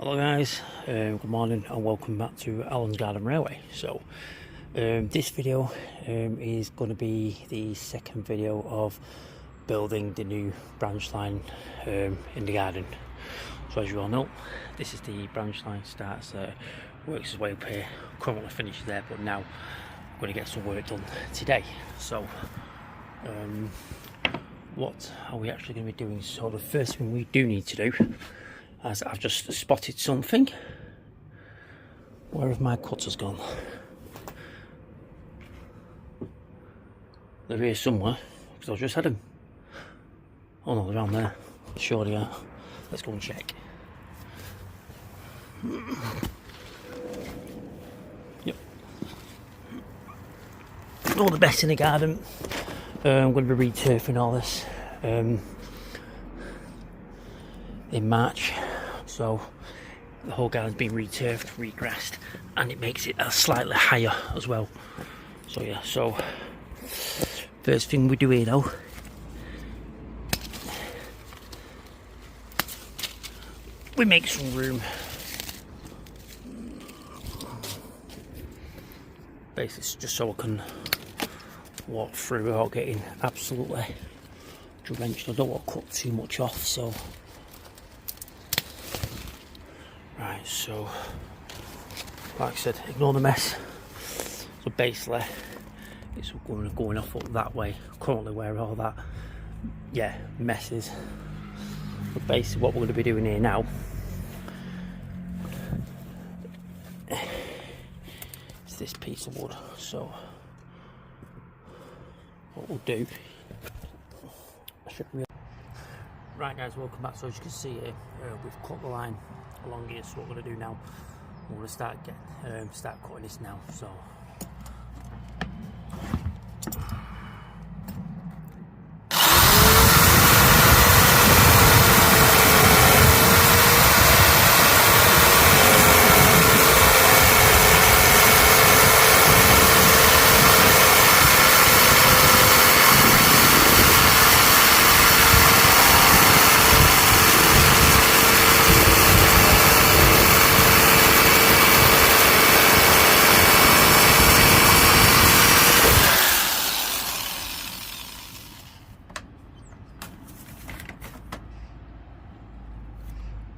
Hello guys, good morning and welcome back to Alan's Garden Railway. So this video is going to be the second video of building the new branch line in the garden. So as you all know, this is the branch line, starts there, works its way up here, currently finishes there, but now I'm going to get some work done today. So what are we actually going to be doing? So the first thing we do need to do, as I've just spotted something. Where have my cutters gone? They're here somewhere, because I just had them. Oh no, they're around there. Sure they are. Let's go and check. Yep. All the best in the garden. I'm going to be returfing all this in March. So the whole garden's been returfed, regrassed, and it makes it slightly higher as well. So yeah, so first thing we do here though, we make some room. Basically just so I can walk through without getting absolutely drenched. I don't want to cut too much off, so right, so like I said, ignore the mess. So basically it's going off up that way, currently where all that mess is. But basically what we're going to be doing here now is this piece of wood. So what we'll do, right guys, welcome back. So as you can see here, we've cut the line along here. So what we're going to do now, we're going to start cutting this now. So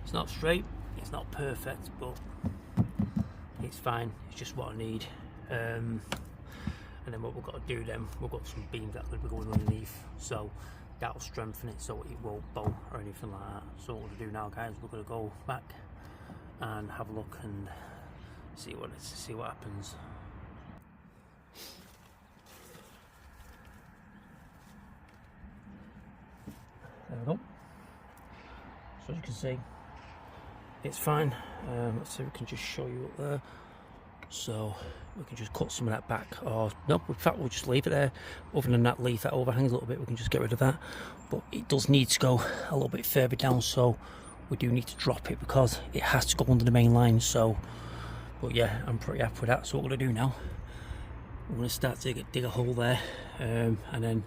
it's not straight, it's not perfect, but it's fine. It's just what I need. And then what we've got to do then, we've got some beams that will be going underneath, so that'll strengthen it so it won't bow or anything like that. So what we're going to do now guys, we're going to go back and have a look and see what happens. There we go. So as you can see, it's fine. Let's see if we can just show you up there. So we can just cut some of that back, or no, in fact we'll just leave it there. Other than that, leave that overhangs a little bit, we can just get rid of that. But it does need to go a little bit further down, so we do need to drop it because it has to go under the main line. So, but yeah, I'm pretty happy with that. So what we're going to do now, we're going to start to dig a hole there, and then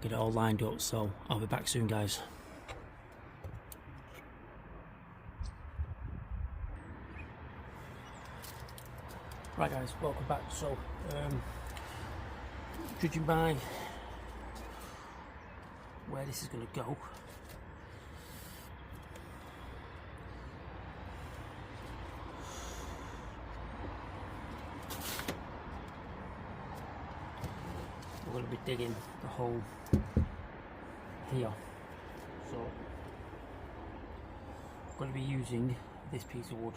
get it all lined up. So I'll be back soon guys. Right guys, welcome back. So judging by where this is going to go, we're going to be digging the hole here. So I'm going to be using this piece of wood.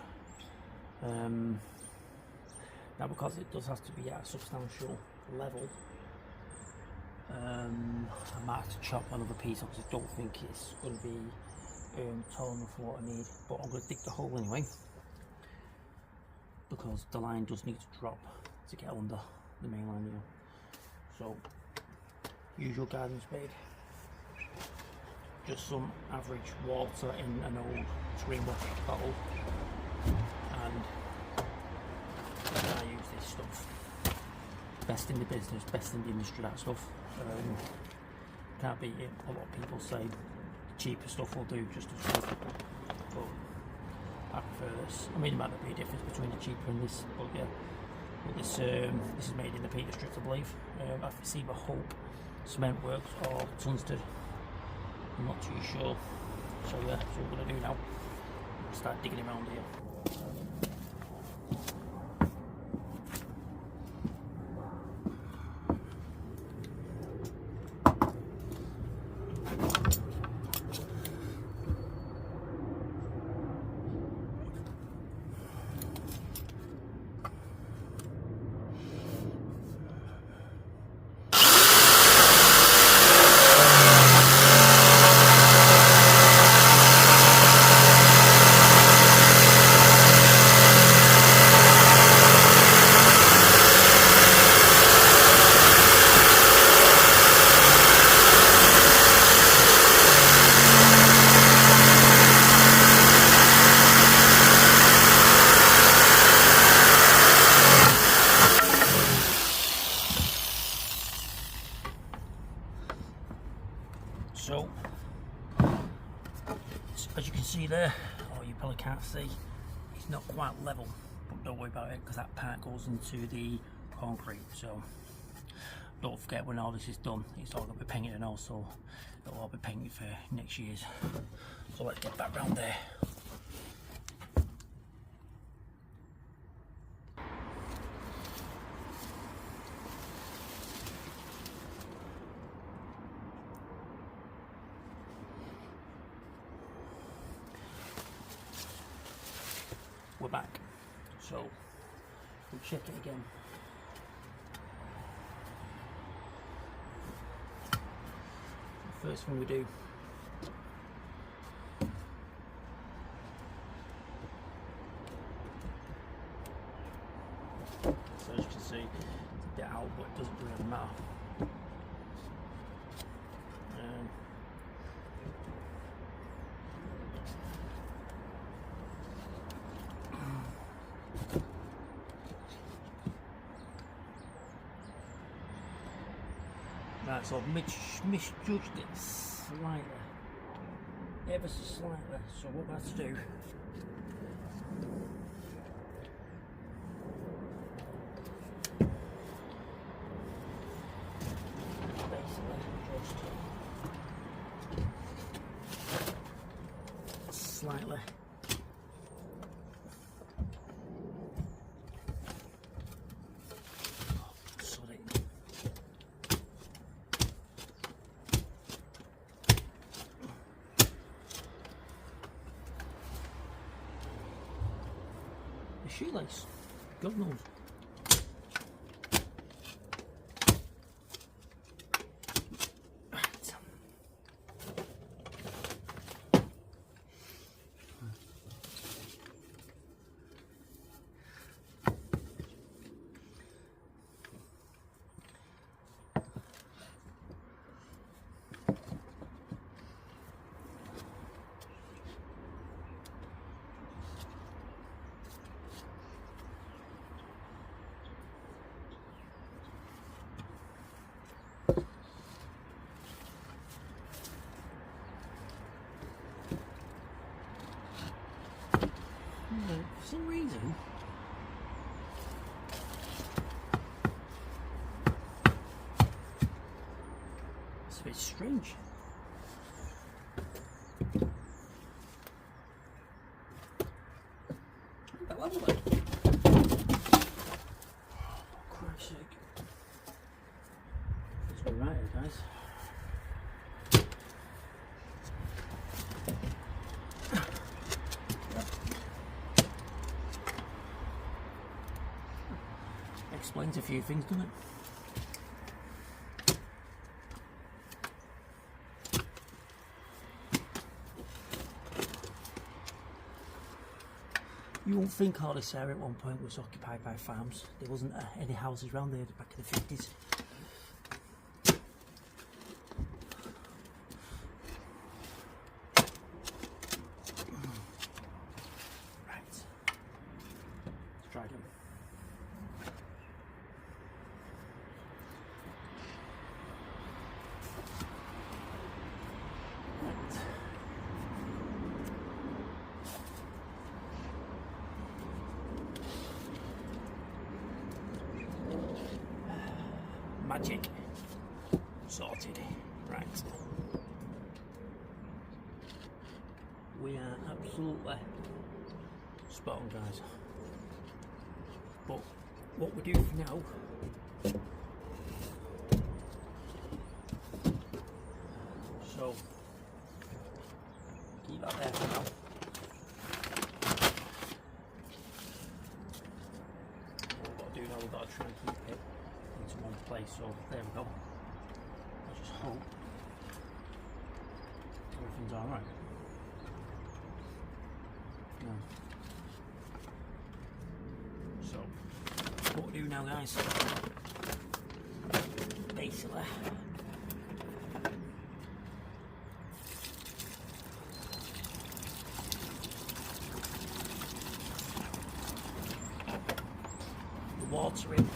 Now because it does have to be at a substantial level, I might have to chop another piece off because I don't think it's going to be tall enough for what I need. But I'm going to dig the hole anyway, because the line does need to drop to get under the main line here. So use your garden spade, just some average water in an old screen wash bottle, and I use this stuff. Best in the business, best in the industry, that stuff. Can't beat it. A lot of people say cheaper stuff will do just as well, but I prefer this. I mean, there might be a difference between the cheaper and this, but yeah. But this is made in the Peter District, I believe. I see the Hope Cement Works or Tunstead. I'm not too sure. So yeah, that's what we're going to do now. Start digging around here. So, as you can see there, or you probably can't see, it's not quite level, but don't worry about it because that part goes into the concrete. So don't forget, when all this is done, it's all going to be painted, and also it'll all be painted for next year's. So let's get back round there. We're back, so we'll check it again. The first thing we do, so as you can see, it's a bit out, but it doesn't really matter. Right, so I've misjudged it slightly, ever so slightly, so what I have to do, just slightly. Shoelace, God knows. Right. For some reason, it's a bit strange. That level then. Christ's sake. Let's go right here, guys. Explains a few things, doesn't it? You won't think all this area at one point was occupied by farms. There wasn't any houses around there back in the 50s. Right. Let's try again. magic. Sorted. Right. We are absolutely spot on, guys. But what we do for now, so keep that there for now. What we've got to do now, we've got to try and keep it into one place. So there we go. I just hope everything's alright. So, what we do now, guys, basically, the water in.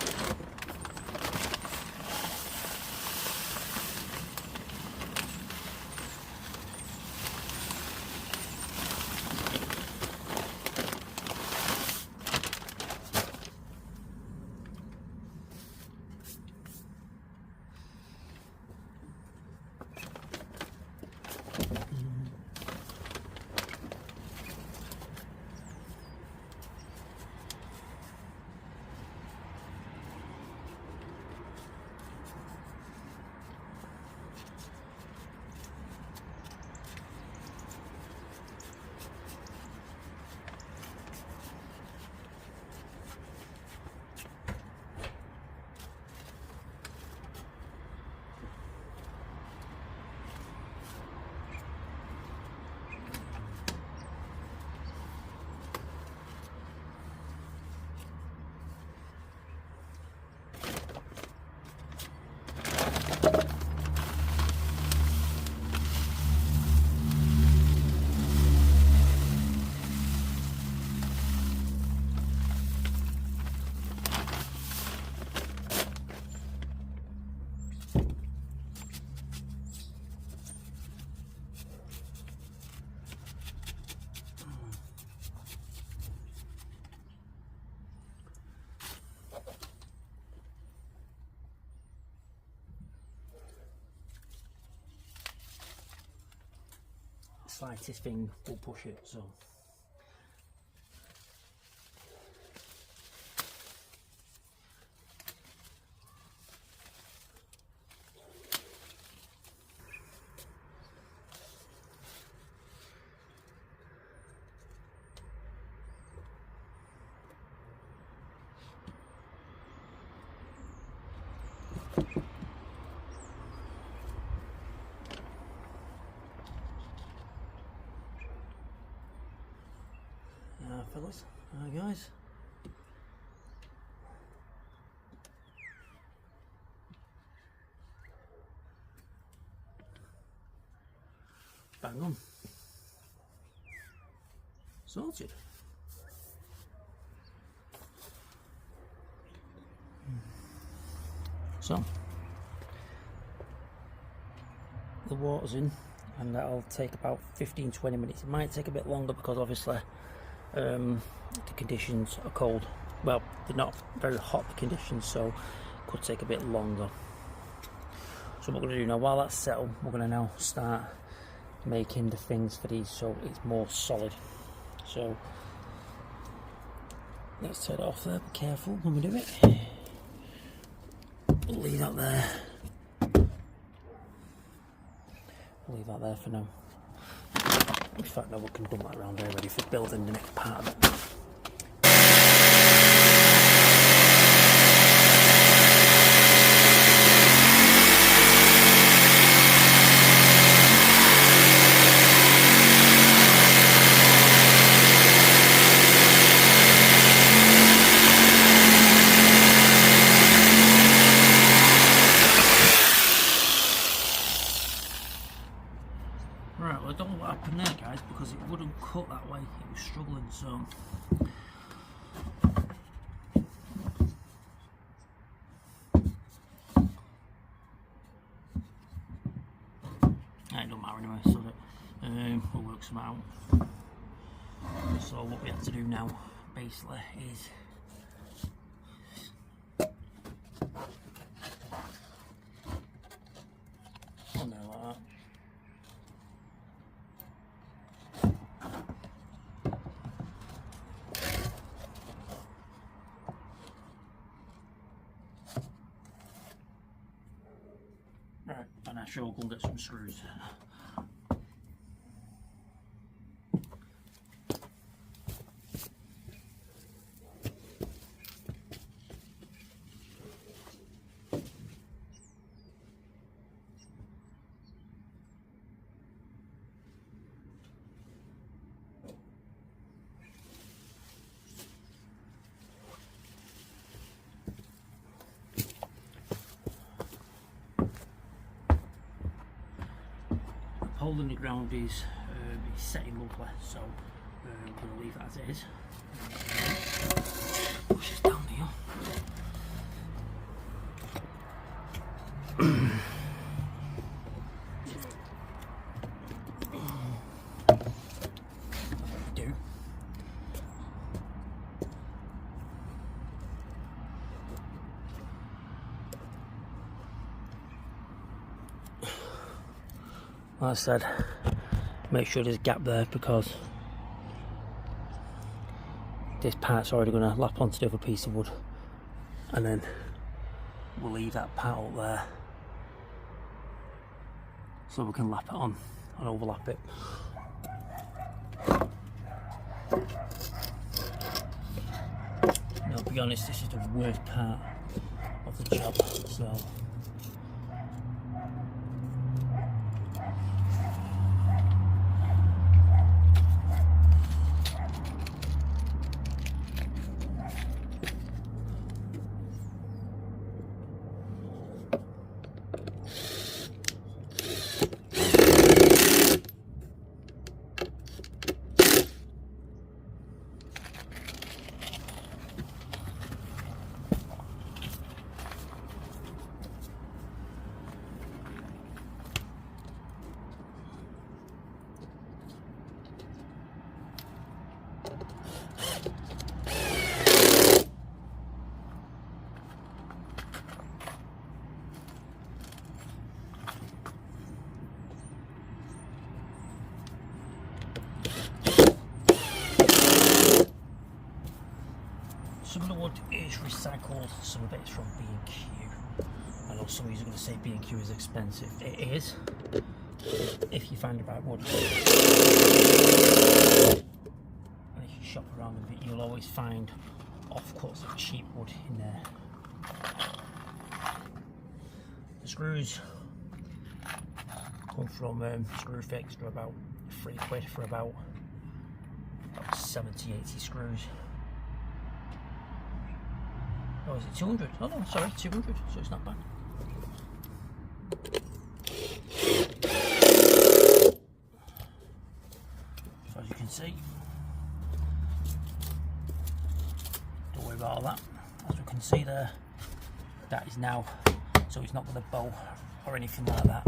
Slightest thing will push it, so fellas, hi guys. Bang on. Sorted. So the water's in, and that'll take about 15-20 minutes. It might take a bit longer because obviously the conditions are cold. Well, they're not very hot, the conditions, so it could take a bit longer. So what we're going to do now, while that's settled, we're going to now start making the things for these so it's more solid. So let's take it off there, be careful when we do it. We'll leave that there. We'll leave that there for now. In fact, no, we can dump that around there ready for building the next part of it. Right, well I don't know what happened there, guys, because it wouldn't cut that way, it was struggling, so it don't matter anyway, so that we'll work some out. So what we have to do now basically is on there like that. Right, and I shall go and get some screws. The hole in the ground is setting lovely, so I'm going to leave it as it is. Push this down here. Do. Like I said, make sure there's a gap there because this part's already going to lap onto the other piece of wood, and then we'll leave that part up there so we can lap it on and overlap it. Now, to be honest, this is the worst part of the job, so some of the wood is recycled, some of it is from B&Q. I know some of you are going to say B&Q is expensive. It is, if you find the right wood. And if you shop around a bit, you'll always find offcuts of cheap wood in there. The screws come from Screwfix. They're about £3 for about 70, 80 screws. Oh, is it 200? Oh no, sorry, 200, so it's not bad. So as you can see, don't worry about all that. As we can see there, that is now, so it's not going to bow or anything like that.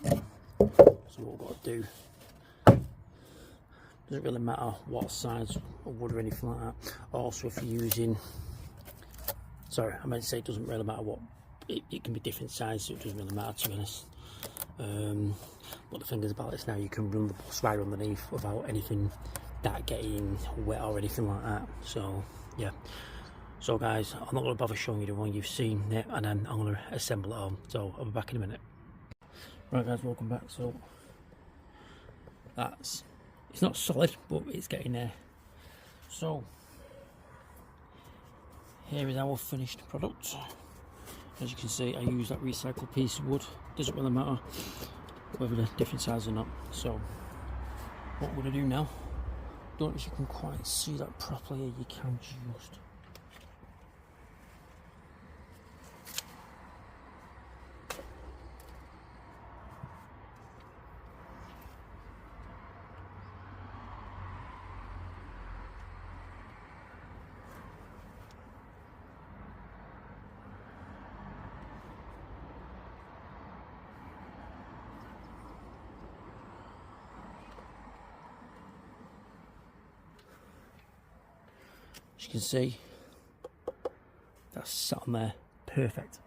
So what we've got to do, doesn't really matter what size of wood or anything like that. Also, if you're using, sorry, I meant to say it doesn't really matter what, it can be different sizes, so it doesn't really matter, to be honest. But the thing is about this now, you can run the bus right underneath without anything that getting wet or anything like that. So yeah, so guys, I'm not going to bother showing you the one you've seen it, and then I'm going to assemble it on. So I'll be back in a minute. Right guys, welcome back. So that's, it's not solid, but it's getting there. So here is our finished product. As you can see, I use that recycled piece of wood. Doesn't really matter whether they're different size or not. So what we're going to do now, don't know if you can quite see that properly, you can just as you can see, that's sat on there perfect.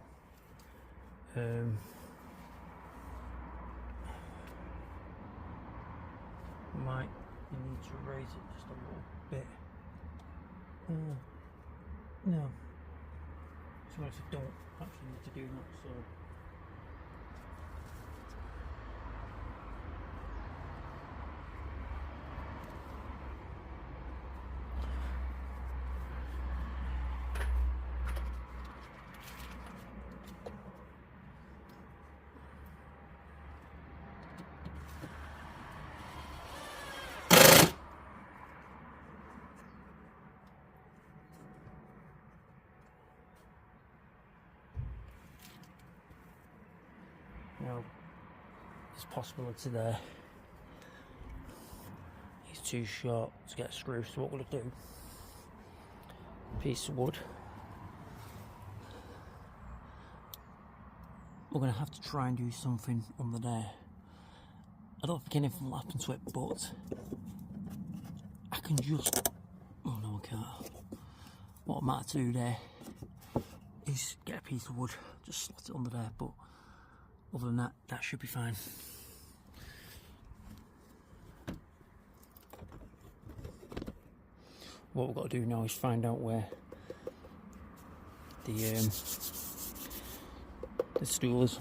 Might need to raise it just a little bit. No, so I don't actually need to do that. So now, there's a possibility there it's too short to get a screw, so what we're going to do, piece of wood, we're going to have to try and do something under there. I don't think anything will happen to it, but I can just, oh no I can't. What I might have to do there is get a piece of wood, just slot it under there, but other than that, that should be fine. What we've got to do now is find out where the stool is.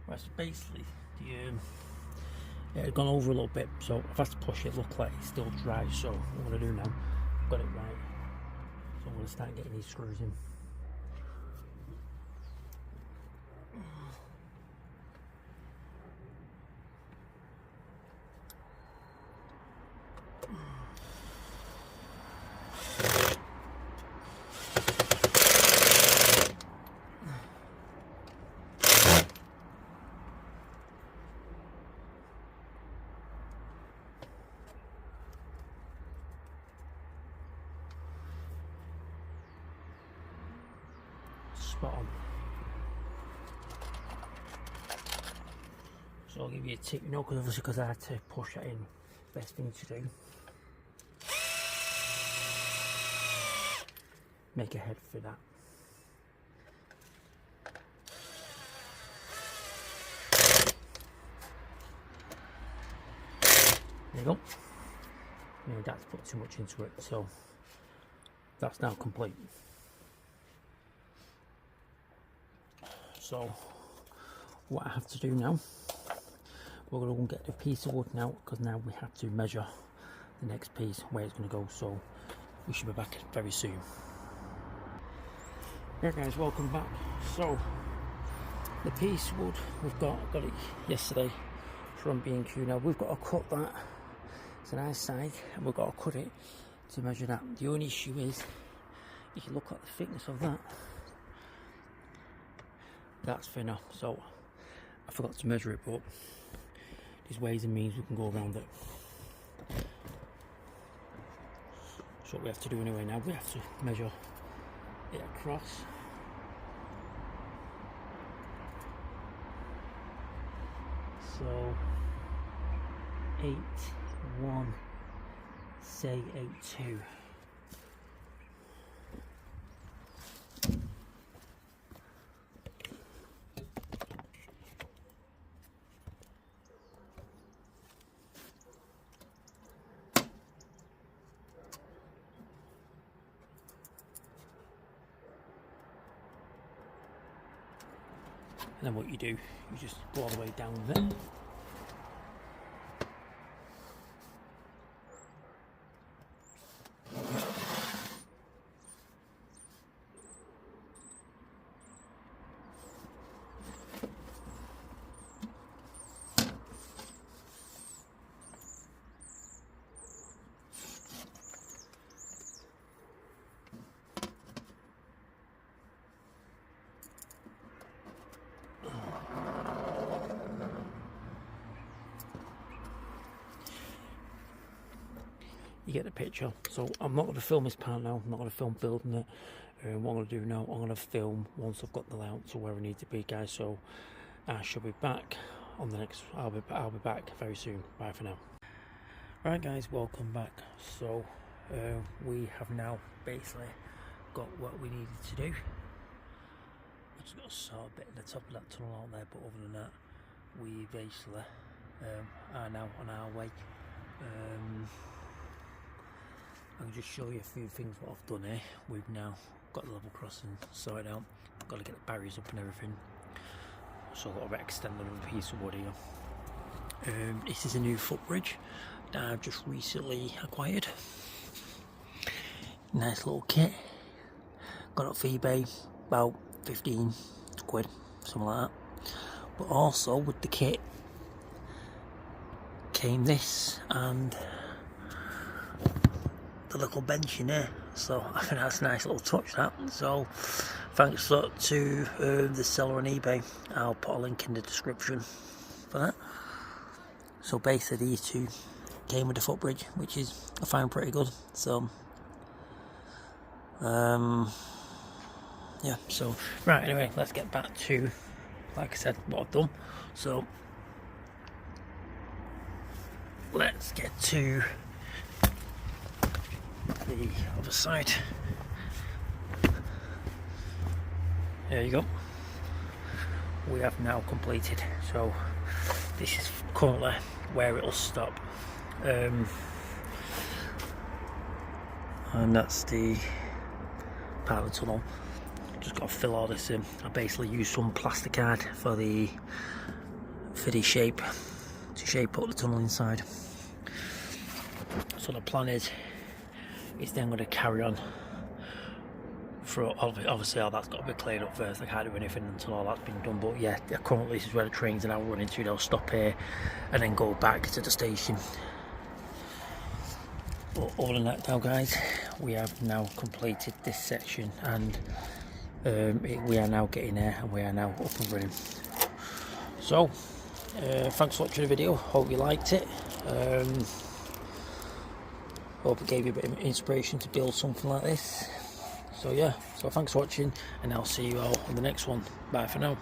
Right, so basically it had gone over a little bit, so I've had to push it, look like it's still dry, so what I'm going to do now, I've got it right, so I'm going to start getting these screws in. Spot on. So I'll give you a tip, you know, because obviously because I had to push that in, best thing to do, make a head for that. There you go. You know, that's put too much into it, so that's now complete. So what I have to do now, we're going to go and get the piece of wood now, because now we have to measure the next piece where it's going to go, so we should be back very soon. Right guys, welcome back. So the piece of wood we've got it yesterday from B&Q. Now we've got to cut that, it's a nice size, and we've got to cut it to measure that. The only issue is, if you look at the thickness of that, that's thinner, so I forgot to measure it, but there's ways and means we can go around it. So what we have to do anyway now, we have to measure it across. So 8.1, say 8.2. And then what you do, you just go all the way down with it. get the picture. So I'm not going to film this part now. I'm not going to film building it. What I'm going to do now, I'm going to film once I've got the layout to where I need to be, guys. So I shall be back on the next. I'll be back very soon. Bye for now. Right, guys, welcome back. So we have now basically got what we needed to do. I just got to sort a bit at the top of that tunnel out there, but other than that, we basically are now on our way. I'll just show you a few things what I've done here. We've now got the level crossing sorted out. I've got to get the barriers up and everything. So I've got to extend another piece of wood here. This is a new footbridge that I've just recently acquired. Nice little kit. Got it off eBay, about 15 quid, something like that. But also with the kit came this and the little bench in there, so I think that's a nice little touch, that. So thanks a lot to the seller on eBay. I'll put a link in the description for that. So basically these two came with the footbridge, which is I find pretty good. So yeah, so right, anyway, let's get back to, like I said, what I've done. So let's get to the other side. There you go. We have now completed. So this is currently where it'll stop. And that's the part of the tunnel. Just got to fill all this in. I basically used some plasticard for the shape, to shape up the tunnel inside. So the plan is then going to carry on for, obviously all that's got to be cleared up first. I can't do anything until all that's been done, but yeah, currently this is where the trains are now running to. They'll stop here and then go back to the station. But other than that now, guys, we have now completed this section, and we are now getting there and we are now up and running. So thanks for watching the video. Hope you liked it. Hope it gave you a bit of inspiration to build something like this. So yeah, so thanks for watching, and I'll see you all in the next one. Bye for now.